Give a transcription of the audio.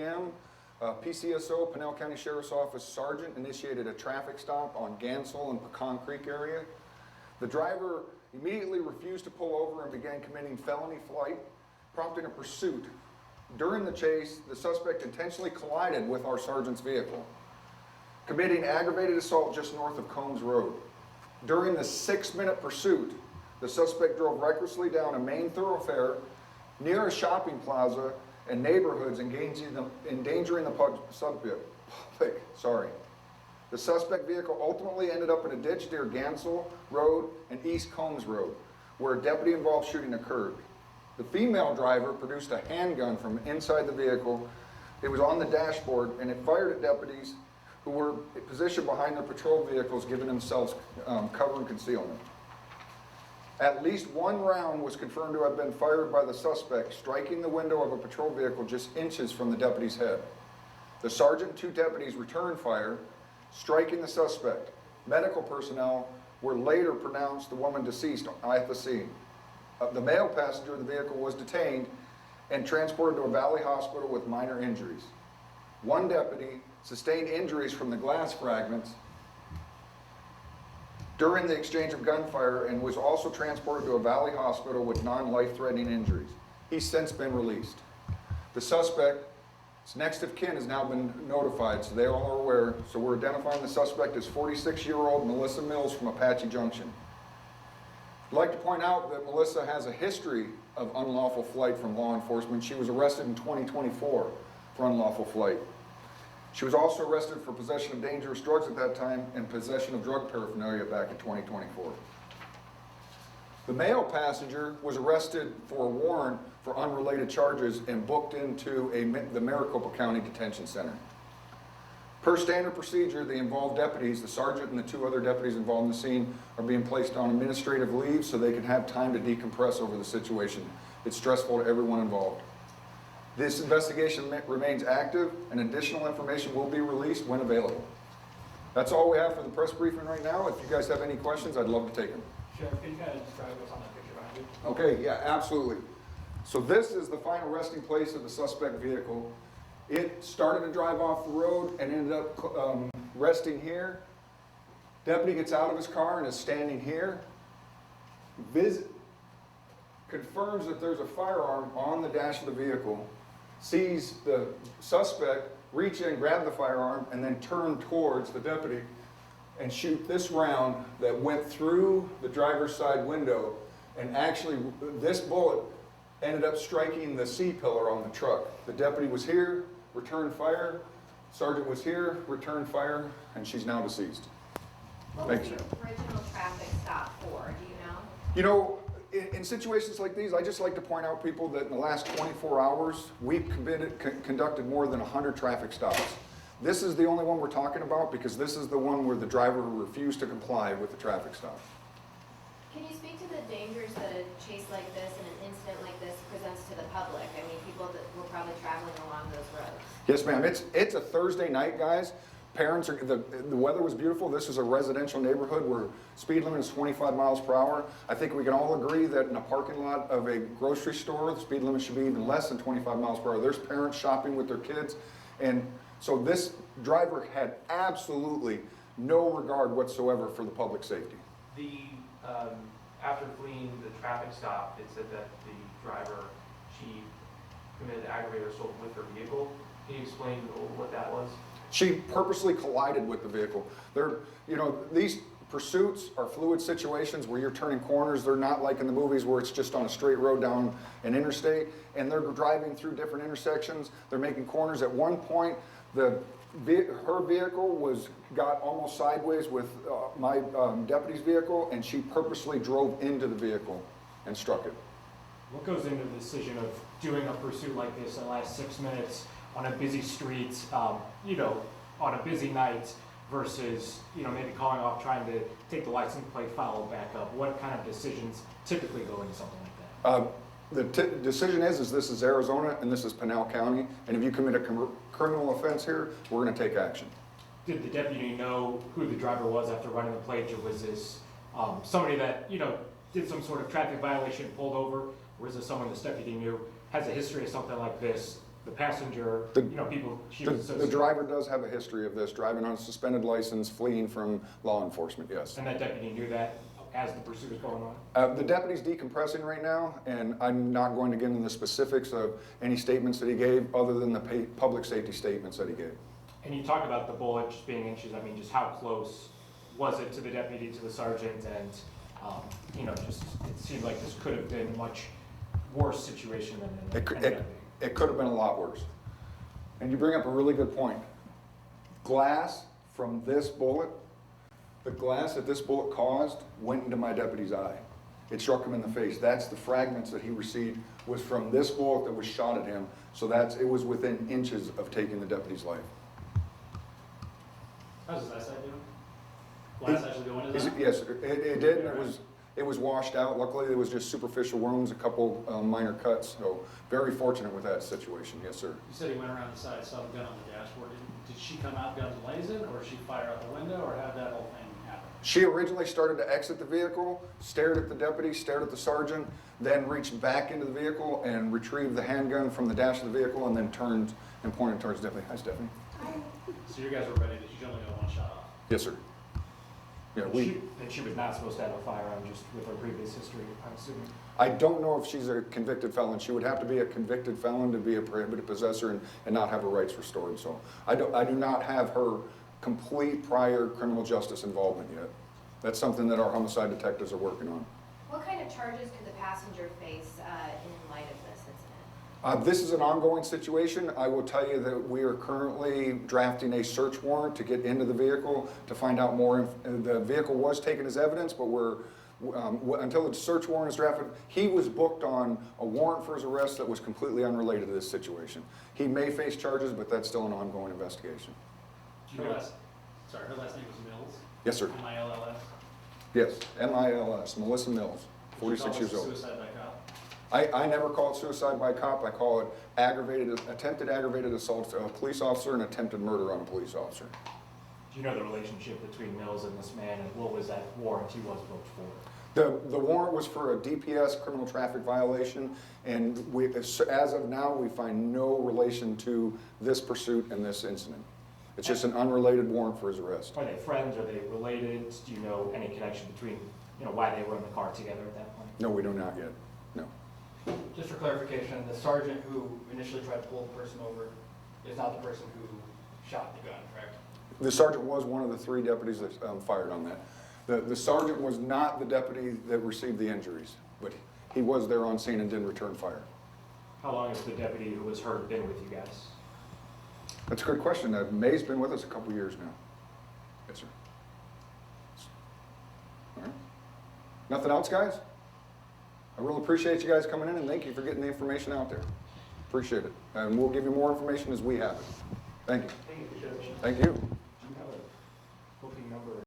p.m., PCSO, Pinal County Sheriff's Office Sergeant, initiated a traffic stop on Gansel and Pecan Creek area. The driver immediately refused to pull over and began committing felony flight, prompting a pursuit. During the chase, the suspect intentionally collided with our sergeant's vehicle, committing aggravated assault just north of Combs Road. During the 6-minute pursuit, the suspect drove recklessly down a main thoroughfare near a shopping plaza and neighborhoods, endangering the public. The suspect vehicle ultimately ended up in a ditch near Gansel Road and East Combs Road, where a deputy-involved shooting occurred. The female driver produced a handgun from inside the vehicle. It was on the dashboard, and it fired at deputies who were positioned behind their patrol vehicles, giving themselves cover and concealment. At least one round was confirmed to have been fired by the suspect, striking the window of a patrol vehicle just inches from the deputy's head. The sergeant and 2 deputies returned fire, striking the suspect. Medical personnel were later pronounced the woman deceased at the scene. The male passenger of the vehicle was detained and transported to a Valley hospital with minor injuries. One deputy sustained injuries from the glass fragments during the exchange of gunfire and was also transported to a Valley hospital with non-life-threatening injuries. He's since been released. The suspect's next of kin has now been notified, so they all are aware. So we're identifying the suspect as 46-year-old Melissa Mills from Apache Junction. I'd like to point out that Melissa has a history of unlawful flight from law enforcement. She was arrested in 2024 for unlawful flight. She was also arrested for possession of dangerous drugs at that time and possession of drug paraphernalia back in 2024. The male passenger was arrested for a warrant for unrelated charges and booked into the Maricopa County Detention Center. Per standard procedure, the involved deputies, the sergeant and the 2 other deputies involved in the scene, are being placed on administrative leave so they can have time to decompress over the situation. It's stressful to everyone involved. This investigation remains active, and additional information will be released when available. That's all we have for the press briefing right now. If you guys have any questions, I'd love to take them. Sheriff, can you kind of describe what's on that picture behind you? Okay, yeah, absolutely. So this is the final resting place of the suspect vehicle. It started to drive off the road and ended up resting here. Deputy gets out of his car and is standing here. Confirms that there's a firearm on the dash of the vehicle. Sees the suspect reach in, grab the firearm, and then turn towards the deputy and shoot this round that went through the driver's side window. And actually, this bullet ended up striking the C-pillar on the truck. The deputy was here, returned fire. Sergeant was here, returned fire, and she's now deceased. What was the original traffic stop for? Do you know? You know, in situations like these, I just like to point out people that in the last 24 hours, we've conducted more than 100 traffic stops. This is the only one we're talking about because this is the one where the driver refused to comply with the traffic stop. Can you speak to the dangers that a chase like this and an incident like this presents to the public? I mean, people that were probably traveling along those roads. Yes, ma'am. It's a Thursday night, guys. Parents are, the weather was beautiful. This is a residential neighborhood where speed limit is 25 miles per hour. I think we can all agree that in a parking lot of a grocery store, the speed limit should be even less than 25 miles per hour. There's parents shopping with their kids. And so this driver had absolutely no regard whatsoever for the public safety. After fleeing the traffic stop, it said that the driver, she committed aggravated assault with her vehicle. Can you explain what that was? She purposely collided with the vehicle. These pursuits are fluid situations where you're turning corners. They're not like in the movies where it's just on a straight road down an interstate, and they're driving through different intersections. They're making corners. At one point, her vehicle got almost sideways with my deputy's vehicle, and she purposely drove into the vehicle and struck it. What goes into the decision of doing a pursuit like this in the last 6 minutes on a busy street, on a busy night versus, maybe calling off, trying to take the license plate, follow back up? What kind of decisions typically go into something like that? The decision is this is Arizona and this is Pinal County, and if you commit a criminal offense here, we're going to take action. Did the deputy know who the driver was after running the plate, or was this somebody that, did some sort of traffic violation, pulled over, or is this someone this deputy knew has a history of something like this, the passenger, The- you know, people she The, was the associated. driver does have a history of this, driving on a suspended license, fleeing from law enforcement, yes. And that deputy knew that as the pursuit was going on? The deputy's decompressing right now, and I'm not going to get into the specifics of any statements that he gave, other than the public safety statements that he gave. And you talk about the bullet just being inches, I mean, just how close was it to the deputy, to the sergeant, and, you know, just, it seemed like this could have been a much worse situation than the deputy. It could have been a lot worse. And you bring up a really good point. Glass from this bullet, the glass that this bullet caused went into my deputy's eye. It struck him in the face. That's the fragments that he received was from this bullet that was shot at him. So it was within inches of taking the deputy's life. How does that side do? Glass actually go into that? Yes, it did, and it was washed out. Luckily, there was just superficial wounds, a couple minor cuts, so very fortunate with that situation, yes, sir. You said he went around the side, saw the gun on the dashboard. Did she come out guns blazing, or did she fire out the window, or how did that whole thing happen? She originally started to exit the vehicle, stared at the deputy, stared at the sergeant, then reached back into the vehicle and retrieved the handgun from the dash of the vehicle, and then turned and pointed towards the deputy. Hi, Stephanie. So you guys were ready, that you only got one shot off? Yes, sir. Yeah, And she was not supposed to have a firearm, just with her previous history, I'm assuming. I don't know if she's a convicted felon. She would have to be a convicted felon to be a prohibited possessor and not have her rights restored. So I do not have her complete prior criminal justice involvement yet. That's something that our homicide detectives are working on. What kind of charges could the passenger face in light of this incident? This is an ongoing situation. I will tell you that we are currently drafting a search warrant to get into the vehicle to find out more. The vehicle was taken as evidence, but until the search warrant is drafted, he was booked on a warrant for his arrest that was completely unrelated to this situation. He may face charges, but that's still an ongoing investigation. Her last name was Mills? Yes, sir. M-I-L-L-S? Yes, M-I-L-S, Melissa Mills, She 46 called years this a old. Suicide by cop? I never call it suicide by cop. I call it attempted aggravated assault of a police officer and attempted murder on a police officer. Do you know the relationship between Mills and this man, and what was that warrant he was booked for? The warrant was for a DPS criminal traffic violation, and as of now, we find no relation to this pursuit and this incident. It's just an unrelated warrant for his arrest. Are they friends? Are they related? Do you know any connection between, you know, why they were in the car together at that point? No, we do not yet. No. Just for clarification, the sergeant who initially tried to pull the person over is not the person who shot the gun, correct? The sergeant was one of the 3 deputies that fired on that. The sergeant was not the deputy that received the injuries, but he was there on scene and didn't return fire. How long has the deputy who was hurt been with you guys? That's a good question. May's been with us a couple years now. Yes, sir. All right. Nothing else, guys? I really appreciate you guys coming in, and thank you for getting the information out there. Appreciate it. And we'll give you more information as we have it. Thank you. Thank you, Judge. Thank you. Do you have a booking number?